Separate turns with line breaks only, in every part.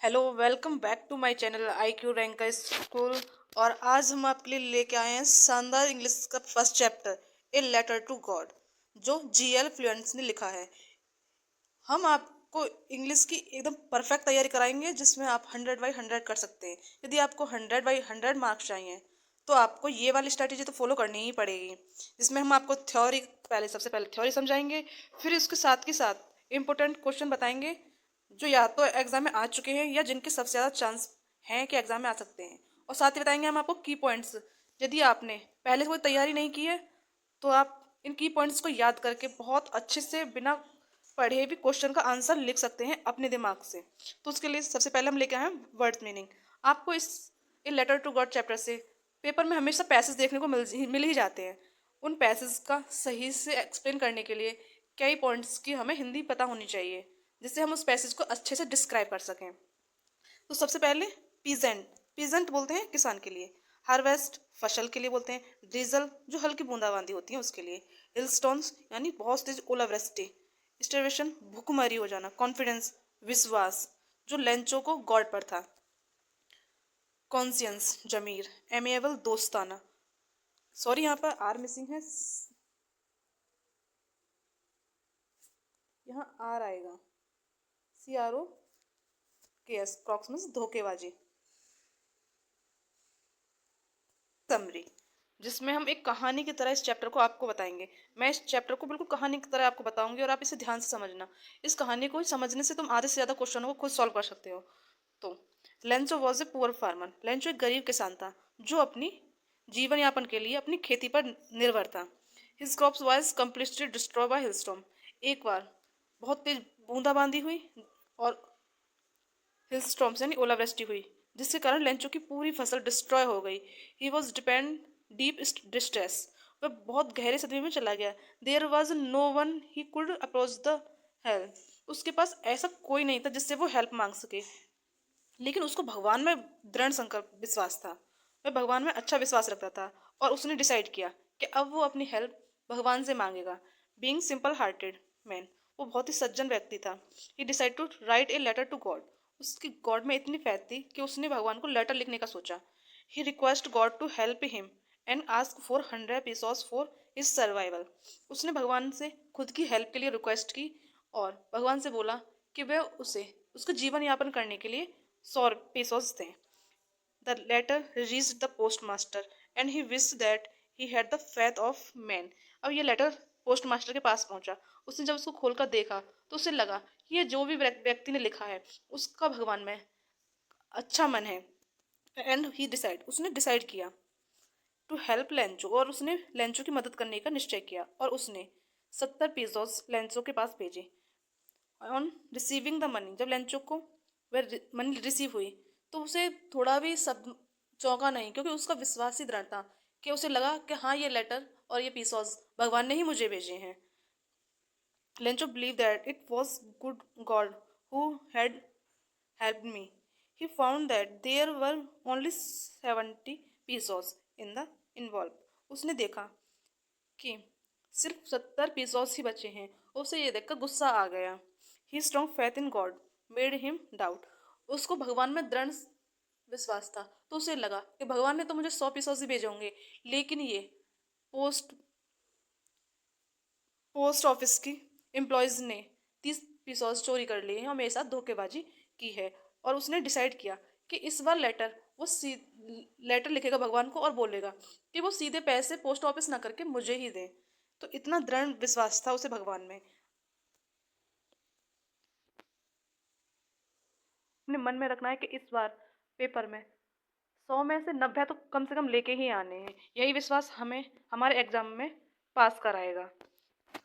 Hello, welcome back to my channel I Q rank का स्कूल। और आज हम आपके लिए लेके आए हैं शानदार इंग्लिश का first chapter, a letter to God, जो जीएल फ्लुएंस ने लिखा है। हम आपको इंग्लिश की एकदम परफेक्ट तैयारी कराएंगे जिसमें आप 100/100 कर सकते हैं। यदि आपको 100/100 मार्क्स चाहिए तो आपको ये वाली स्ट्रैटेजी तो फॉलो करनी ही पड़ेगी, जिसमें हम आपको थ्योरी सबसे पहले थ्योरी समझाएंगे, फिर उसके साथ के साथ इम्पोर्टेंट क्वेश्चन बताएंगे जो या तो एग्जाम में आ चुके हैं या जिनके सबसे ज़्यादा चांस हैं कि एग्जाम में आ सकते हैं। और साथ ही बताएंगे हम आपको की पॉइंट्स। यदि आपने पहले से कोई तैयारी नहीं की है तो आप इन की पॉइंट्स को याद करके बहुत अच्छे से बिना पढ़े भी क्वेश्चन का आंसर लिख सकते हैं अपने दिमाग से। तो उसके लिए सबसे पहले हम लेके आए हैं वर्ड मीनिंग। आपको इस a letter to God chapter से पेपर में हमेशा पैसेज देखने को मिल ही जाते हैं। उन पैसेज का सही से एक्सप्लेन करने के लिए कई पॉइंट्स की हमें हिंदी पता होनी चाहिए, जिससे हम उस पैसेज को अच्छे से डिस्क्राइब कर सकें। तो सबसे पहले पीजेंट। पीजेंट बोलते हैं किसान के लिए। हार्वेस्ट फसल के लिए बोलते हैं। ड्रिजल जो हल्की बूंदाबांदी होती है उसके लिए। हिलस्टोन्स यानी बहुत तेज ओलावृष्टि। स्टार्वेशन भूखमरी हो जाना। कॉन्फिडेंस विश्वास जो लेंचो को गॉड पर था। कॉन्सियंस जमीर। एमिएबल दोस्ताना। सॉरी यहाँ पर आर मिसिंग है, यहाँ आर आएगा। CROKS क्रॉक्स मीन्स धोखेबाजी। समरी जिसमें हम एक कहानी की तरह इस चैप्टर को आपको बताएंगे। मैं इस चैप्टर को बिल्कुल कहानी की तरह आपको बताऊंगी और आप इसे ध्यान से समझना। इस कहानी को समझने से तुम आधे से ज़्यादा क्वेश्चनों को खुद सॉल्व कर सकते हो। तो Lencho was a poor farmer. Lencho एक गरीब किसान था जो अपनी जीवन यापन के लिए अपनी खेती पर निर्भर था। His crops was completely destroy by hailstorm. एक बार बहुत तेज बूंदाबांदी हुई और हिलस्टॉर्म्स यानी ओलावृष्टि हुई, जिसके कारण लेंचो की पूरी फसल डिस्ट्रॉय हो गई। He was depend deep distress. वह बहुत गहरे सदमे में चला गया। There was no one he could approach the help. उसके पास ऐसा कोई नहीं था जिससे वो हेल्प मांग सके, लेकिन उसको भगवान में दृढ़ संकल्प विश्वास था। वह भगवान में अच्छा विश्वास रखता था और उसने डिसाइड किया कि अब वो अपनी हेल्प भगवान से मांगेगा। बीइंग सिंपल हार्टेड मैन, वो बहुत ही सज्जन व्यक्ति था। He decide to write a letter to God. उसकी गॉड में इतनी फेथ थी कि उसने भगवान को लेटर लिखने का सोचा। He request God to help him and ask for 100 pesos for his survival. उसने भगवान से खुद की हेल्प के लिए रिक्वेस्ट की और भगवान से बोला कि वह उसे उसका जीवन यापन करने के लिए 100 pesos दें। The letter reached the post master and he wish that he had the faith of man. अब ये लेटर पोस्ट मास्टर के पास पहुंचा। उसने जब उसको खोलकर देखा तो उसे लगा कि ये जो भी व्यक्ति ने लिखा है उसका भगवान में अच्छा मन है। एंड ही डिसाइड उसने डिसाइड किया टू हेल्प लेंचो, और उसने लेंचो की मदद करने का निश्चय किया और उसने 70 pesos लेंचो के पास भेजे। ऑन रिसीविंग द मनी, जब लेंचो को वह मनी रिसीव हुई तो उसे थोड़ा भी सब चौंका नहीं, क्योंकि उसका विश्वास ही दृढ़ था कि उसे लगा कि हाँ ये लेटर और ये पीसॉस भगवान ने ही मुझे भेजे हैं। Lencho believe that it was good God who had help me. He found that there were only 70 pesos in the envelope. उसने देखा कि सिर्फ 70 pesos ही बचे हैं। उसे ये देखकर गुस्सा आ गया। He strong faith in God made him doubt. उसको भगवान में दृढ़ विश्वास था तो उसे लगा कि भगवान ने तो मुझे 100 pesos ही भेजे होंगे, लेकिन ये पोस्ट पोस्ट ऑफिस की एम्प्लॉयज ने 30 pesos चोरी कर लिए हैं और मेरे साथ धोखेबाजी की है। और उसने डिसाइड किया कि इस बार लेटर लिखेगा भगवान को और बोलेगा कि वो सीधे पैसे पोस्ट ऑफिस ना करके मुझे ही दे। तो इतना दृढ़ विश्वास था उसे भगवान में। अपने मन में रखना है कि इस बार पेपर में 100 में से 90 तो कम से कम लेके ही आने हैं। यही विश्वास हमें हमारे एग्जाम में पास कराएगा।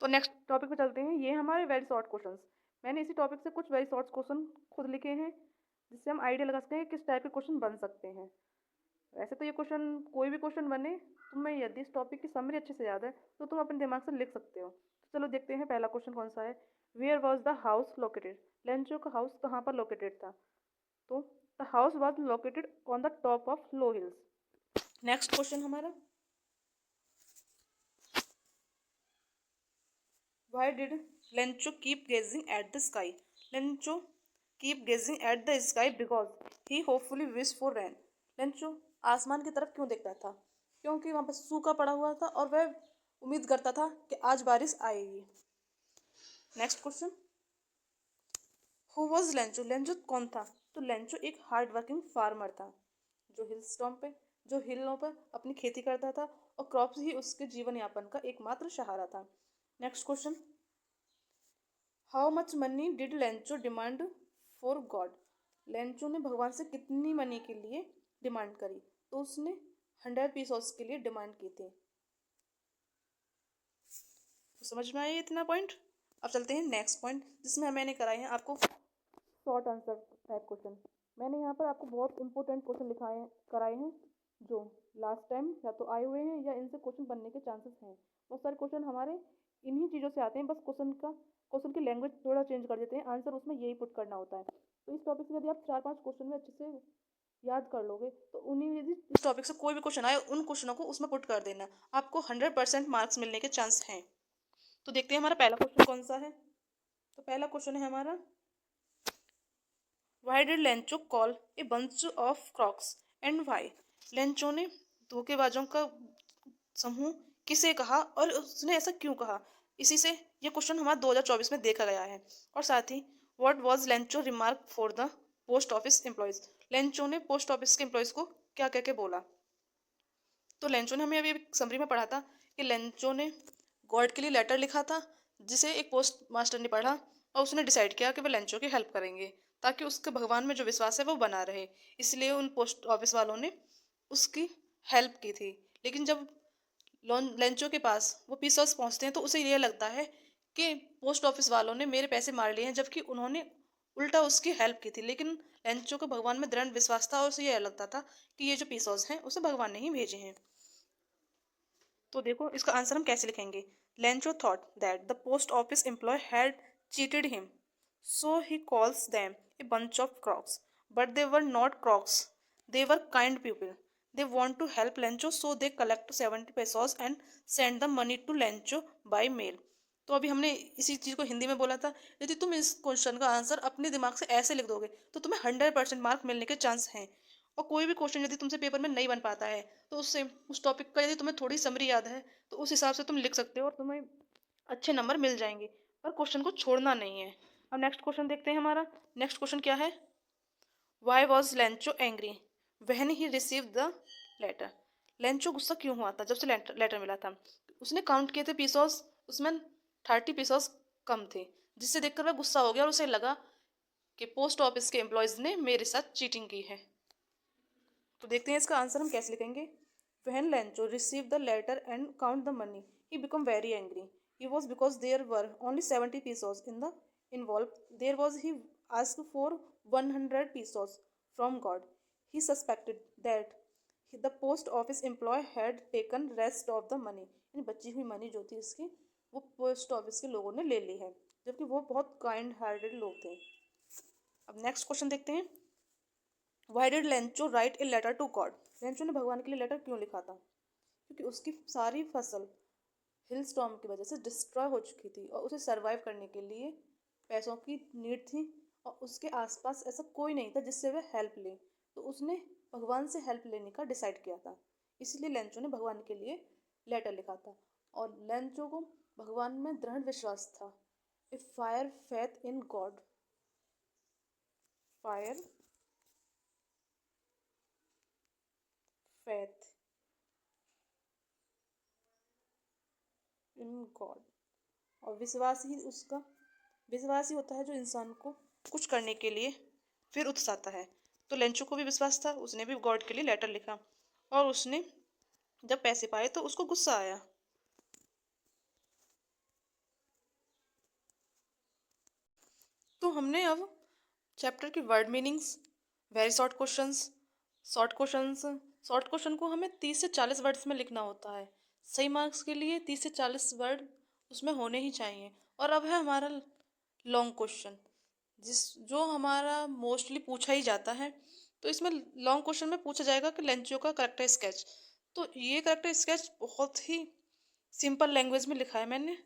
तो नेक्स्ट टॉपिक पे चलते हैं। ये हमारे वेरी शॉर्ट क्वेश्चंस। मैंने इसी टॉपिक से कुछ वेरी शॉर्ट क्वेश्चन खुद लिखे हैं, जिससे हम आइडिया लगा सकते हैं कि किस टाइप के क्वेश्चन बन सकते हैं। वैसे तो ये क्वेश्चन कोई भी क्वेश्चन बने, तुम्हें यदि इस टॉपिक की समरी अच्छे से याद है तो तुम अपने दिमाग से लिख सकते हो। तो चलो देखते हैं पहला क्वेश्चन कौन सा है। Where was the house located. Lencho का हाउस कहाँ पर लोकेटेड था? तो the house was located on the top of low hills. Next question हमारा, why did Lencho keep gazing at the sky. Lencho keep gazing at the sky because he hopefully wish for rain. Lencho आसमान की तरफ क्यों देख रहा था? क्योंकि वहां पर सूखा पड़ा हुआ था और वह उम्मीद करता था कि आज बारिश आएगी। Next question, who was Lencho? Lencho कौन था? तो लेंचो एक हार्ड वर्किंग फार्मर था जो हिलों पर अपनी खेती करता था और क्रॉप्स ही उसके जीवन यापन का एकमात्र सहारा था। Next question, how much money did Lencho demand for God? Lencho ने भगवान से कितनी मनी के लिए डिमांड करी? तो उसने 100 पीसोस के लिए डिमांड की थी। तो समझ में आया इतना पॉइंट? अब चलते हैं नेक्स्ट पॉइंट जिसमें मैंने कराए हैं आपको शॉर्ट आंसर टाइप क्वेश्चन। मैंने यहाँ पर आपको बहुत इंपॉर्टेंट क्वेश्चन लिखाए कराए हैं जो लास्ट टाइम या तो आए हुए हैं या इनसे क्वेश्चन बनने के चांसेस हैं। बहुत सारे क्वेश्चन हमारे इन्हीं चीज़ों से आते हैं, बस क्वेश्चन की लैंग्वेज थोड़ा चेंज कर देते हैं, आंसर उसमें यही पुट करना होता है। तो इस टॉपिक से यदि आप 4-5 क्वेश्चन में अच्छे से याद कर लोगे तो उन्हीं यदि इस टॉपिक से कोई भी क्वेश्चन आए उन क्वेश्चनों को उसमें पुट कर देना, आपको 100% मार्क्स मिलने के चांस हैं। तो देखते हैं हमारा पहला क्वेश्चन कौन सा है। तो पहला क्वेश्चन है हमारा, why did Lencho call a bunch of crooks and why? Lencho ने धोखेबाजों का समूह किसे कहा और उसने ऐसा क्यों कहा? इसी से ये क्वेश्चन हमारा 2024 में देखा गया है। और साथ ही what was Lencho remark for the post office employees? Lencho ने पोस्ट ऑफिस के एम्प्लॉयज को क्या कह के बोला? तो लेंचो ने हमें अभी समरी में पढ़ा था कि लेंचो ने गॉड के लिए लेटर लिखा था जिसे एक पोस्ट मास्टर ने पढ़ा और उसने डिसाइड किया कि वह लेंचो की हेल्प करेंगे ताकि उसके भगवान में जो विश्वास है वो बना रहे। इसलिए उन पोस्ट ऑफिस वालों ने उसकी हेल्प की थी। लेकिन जब लेंचो के पास वो पीसॉस पहुंचते हैं तो उसे ये लगता है कि पोस्ट ऑफिस वालों ने मेरे पैसे मार लिए हैं, जबकि उन्होंने उल्टा उसकी हेल्प की थी। लेकिन लेंचो को भगवान में दृढ़ विश्वास था और उसे यह लगता था कि ये जो पीसॉस हैं उसे भगवान ने ही भेजे हैं। तो देखो इसका आंसर हम कैसे लिखेंगे। Lencho thought that the post office employ had cheated him, so he calls them a bunch of crooks, but they were not crooks, they were kind people, they want to help Lencho, so they collect 70 pesos and send the money to Lencho by mail। तो अभी हमने इसी चीज़ को हिंदी में बोला था, यदि तुम इस क्वेश्चन का आंसर अपने दिमाग से ऐसे लिख दोगे तो तुम्हें 100% मार्क मिलने के चांस हैं। और कोई भी क्वेश्चन यदि तुमसे पेपर में नहीं बन पाता है तो उससे उस टॉपिक का यदि तुम्हें थोड़ी समरी याद है तो उस हिसाब से तुम लिख सकते हो और तुम्हें अच्छे नंबर मिल जाएंगे, पर क्वेश्चन को छोड़ना नहीं है। अब नेक्स्ट क्वेश्चन देखते हैं हमारा। नेक्स्ट क्वेश्चन क्या है, why was Lencho angry when he receive the letter? Lencho गुस्सा क्यों हुआ था जब से लेटर मिला था? उसने काउंट किए थे पीसोस, उसमें 30 पीसोस कम थे, जिससे देखकर वह गुस्सा हो गया और उसे लगा कि पोस्ट ऑफिस के एम्प्लॉयज ने मेरे साथ चीटिंग की है। तो देखते हैं इसका आंसर हम कैसे लिखेंगे। When Lencho received the letter and count the money, he became very angry. He was because there were only 70 pesos in the involved. There was he asked for 100 pesos from God. He suspected that the post office employee had taken rest of the money. यानी बची हुई money जो थी इसकी वो post office के लोगों ने ले ली है, जबकि वो बहुत काइंड हार्टेड लोग थे। अब नेक्स्ट क्वेश्चन देखते हैं, why did Lencho write a letter to God? Lencho ने भगवान के लिए लेटर क्यों लिखा था? क्योंकि उसकी सारी फसल हिल स्टॉर्म की वजह से डिस्ट्रॉय हो चुकी थी और उसे सरवाइव करने के लिए पैसों की नीड थी और उसके आसपास ऐसा कोई नहीं था जिससे वह हेल्प ले। तो उसने भगवान से हेल्प लेने का डिसाइड किया था, इसलिए लेंचो ने भगवान के लिए लेटर लिखा था। और लेंचो को भगवान में दृढ़ विश्वास था। A firm faith in God, firm faith in God. और विश्वास ही होता है जो इंसान को कुछ करने के लिए फिर उकसाता है। तो लेंचो को भी विश्वास था, उसने भी गॉड के लिए लेटर लिखा और उसने जब पैसे पाए तो उसको गुस्सा आया। तो हमने अब चैप्टर की word meanings, very short question को हमें 30 से 40 वर्ड्स में लिखना होता है। सही मार्क्स के लिए 30 से 40 वर्ड उसमें होने ही चाहिए। और अब है हमारा लॉन्ग क्वेश्चन, जो हमारा मोस्टली पूछा ही जाता है। तो इसमें लॉन्ग क्वेश्चन में पूछा जाएगा कि लेंचो का करेक्टर स्केच। तो ये करेक्टर स्केच बहुत ही सिंपल लैंग्वेज में लिखा है मैंने,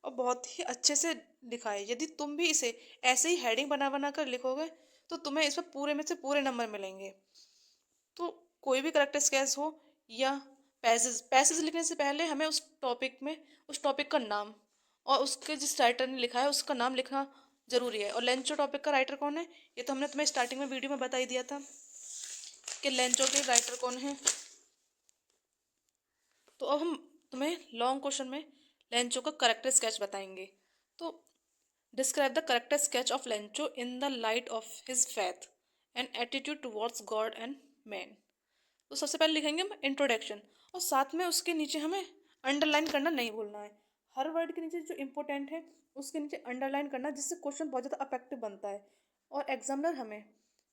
और बहुत ही अच्छे से लिखा है। यदि तुम भी इसे ऐसे ही हेडिंग बना बना कर लिखोगे तो तुम्हें इस पर पूरे में से पूरे नंबर मिलेंगे। तो कोई भी करेक्टर स्केच हो या पैसेज पैसेज लिखने से पहले हमें उस टॉपिक का नाम और उसके जिस राइटर ने लिखा है उसका नाम लिखना जरूरी है। और लेंचो टॉपिक का राइटर कौन है, ये तो हमने तुम्हें स्टार्टिंग में वीडियो में बता ही दिया था कि लेंचो के राइटर कौन है। तो अब हम तुम्हें लॉन्ग क्वेश्चन में लेंचो का करेक्टर स्केच बताएंगे। तो describe the character sketch of Lencho in the light of his faith and attitude towards God and man. तो सबसे पहले लिखेंगे हम इंट्रोडक्शन, और साथ में उसके नीचे हमें अंडरलाइन करना नहीं भूलना है। हर वर्ड के नीचे जो इम्पोर्टेंट है उसके नीचे अंडरलाइन करना, जिससे क्वेश्चन बहुत ज़्यादा अफेक्टिव बनता है और एग्जामिनर हमें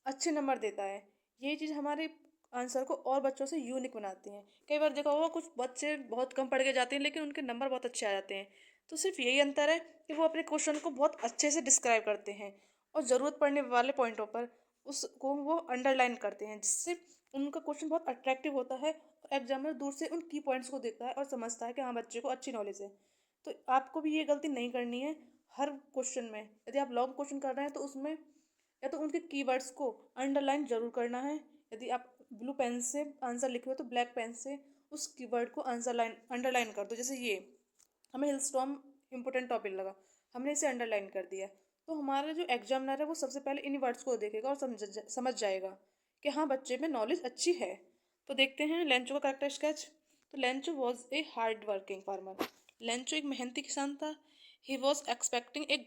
अच्छे नंबर देता है। ये चीज़ हमारे आंसर को और बच्चों से यूनिक बनाती हैं। कई बार देखा होगा कुछ बच्चे बहुत कम पढ़ के जाते हैं लेकिन उनके नंबर बहुत अच्छे आ जाते हैं। तो सिर्फ यही अंतर है कि वो अपने क्वेश्चन को बहुत अच्छे से डिस्क्राइब करते हैं और ज़रूरत पड़ने वाले पॉइंटों पर उसको वो अंडरलाइन करते हैं, जिससे उनका क्वेश्चन बहुत अट्रैक्टिव होता है और एग्जामिनर दूर से उन की पॉइंट्स को देखता है और समझता है कि हाँ बच्चे को अच्छी नॉलेज है। तो आपको भी ये गलती नहीं करनी है। हर क्वेश्चन में यदि आप लॉन्ग क्वेश्चन कर रहे हैं तो उसमें या तो उनके कीवर्ड्स को अंडरलाइन जरूर करना है। यदि आप ब्लू पेन से आंसर लिख रहे हो तो ब्लैक पेन से उस कीवर्ड को आंसर अंडरलाइन कर दो। जैसे ये हमें हिल स्टॉर्म इंपॉर्टेंट टॉपिक लगा, हमने इसे अंडरलाइन कर दिया, तो हमारा जो एग्जामिनर है वो सबसे पहले इन वर्ड्स को देखेगा और समझ जाएगा कि हाँ बच्चे में नॉलेज अच्छी है। तो देखते हैं लेंचो का करेक्टर स्केच। तो Lencho was a hard working farmer. Lencho एक मेहनती किसान था। He was expecting a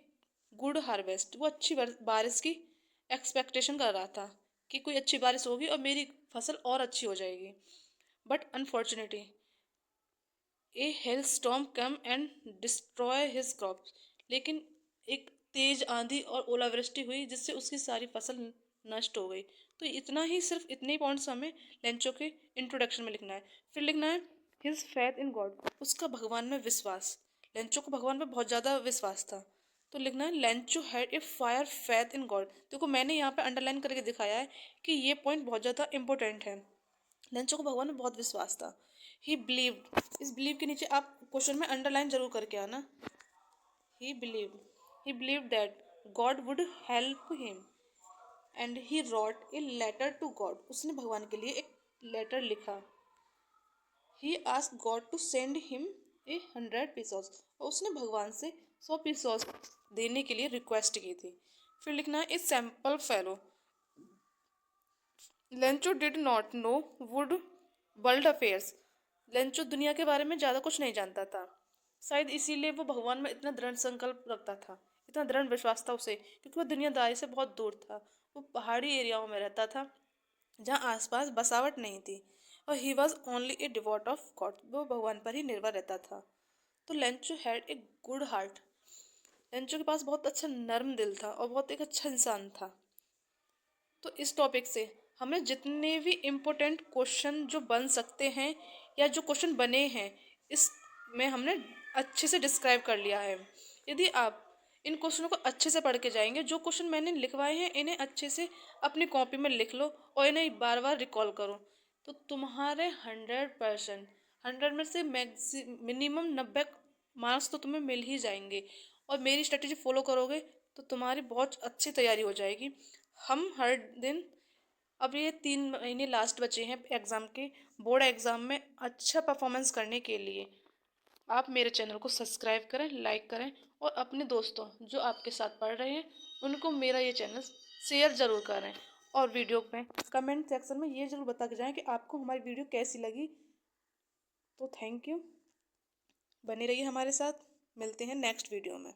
good harvest. वो अच्छी बारिश की एक्सपेक्टेशन कर रहा था कि कोई अच्छी बारिश होगी और मेरी फसल और अच्छी हो जाएगी। But unfortunately A hello storm come and destroy his crops. लेकिन एक तेज आंधी और ओलावृष्टि हुई जिससे उसकी सारी फसल नष्ट हो गई। तो इतना ही, सिर्फ इतने ही पॉइंट्स हमें लेंचो के इंट्रोडक्शन में लिखना है। फिर लिखना है हिज फेथ इन गॉड। उसका भगवान में विश्वास। लेंचो को भगवान में बहुत ज़्यादा विश्वास था। तो लिखना है Lencho had a firm faith in God. देखो मैंने यहाँ पे अंडरलाइन करके दिखाया है कि ये पॉइंट बहुत ज़्यादा इंपॉर्टेंट है। लेंचो को भगवान में बहुत विश्वास था। ही बिलीव्ड, इस बिलीव के नीचे आप क्वेश्चन में अंडरलाइन जरूर करके आना। He believe he believe that God would help him and he wrote a letter to God. उसने भगवान के लिए एक लेटर लिखा। He ask God to send him a 100 pesos. और उसने भगवान से 100 पीसोस देने के लिए रिक्वेस्ट की थी। फिर लिखना है ए sample fellow. Lencho did not know would world affairs. Lencho दुनिया के बारे में ज़्यादा कुछ नहीं जानता था। शायद इसीलिए वो भगवान में इतना दृढ़ संकल्प रखता था, इतना दृढ़ विश्वास था उसे, क्योंकि वो दुनियादारी से बहुत दूर था। वो पहाड़ी एरियाओं में रहता था जहाँ आसपास बसावट नहीं थी। और he was only A devote of God. वो भगवान पर ही निर्भर रहता था। तो Lencho had a good heart. Lencho के पास बहुत अच्छा नर्म दिल था और बहुत एक अच्छा इंसान था। तो इस टॉपिक से हमें जितने भी इम्पोर्टेंट क्वेश्चन जो बन सकते हैं या जो क्वेश्चन बने हैं इस में हमने अच्छे से डिस्क्राइब कर लिया है। यदि आप इन क्वेश्चनों को अच्छे से पढ़ के जाएंगे, जो क्वेश्चन मैंने लिखवाए हैं इन्हें अच्छे से अपनी कॉपी में लिख लो और इन्हें बार बार रिकॉल करो, तो तुम्हारे 100%, 100 में से मिनिमम 90 मार्क्स तो तुम्हें मिल ही जाएंगे। और मेरी स्ट्रेटेजी फॉलो करोगे तो तुम्हारी बहुत अच्छी तैयारी हो जाएगी। हम हर दिन, अब ये 3 महीने लास्ट बचे हैं एग्ज़ाम के, बोर्ड एग्ज़ाम में अच्छा परफॉर्मेंस करने के लिए आप मेरे चैनल को सब्सक्राइब करें, लाइक करें और अपने दोस्तों जो आपके साथ पढ़ रहे हैं उनको मेरा ये चैनल शेयर ज़रूर करें। और वीडियो में कमेंट सेक्शन में ये ज़रूर बता के जाएं कि आपको हमारी वीडियो कैसी लगी। तो थैंक यू, बने रहिए हमारे साथ, मिलते हैं नेक्स्ट वीडियो में।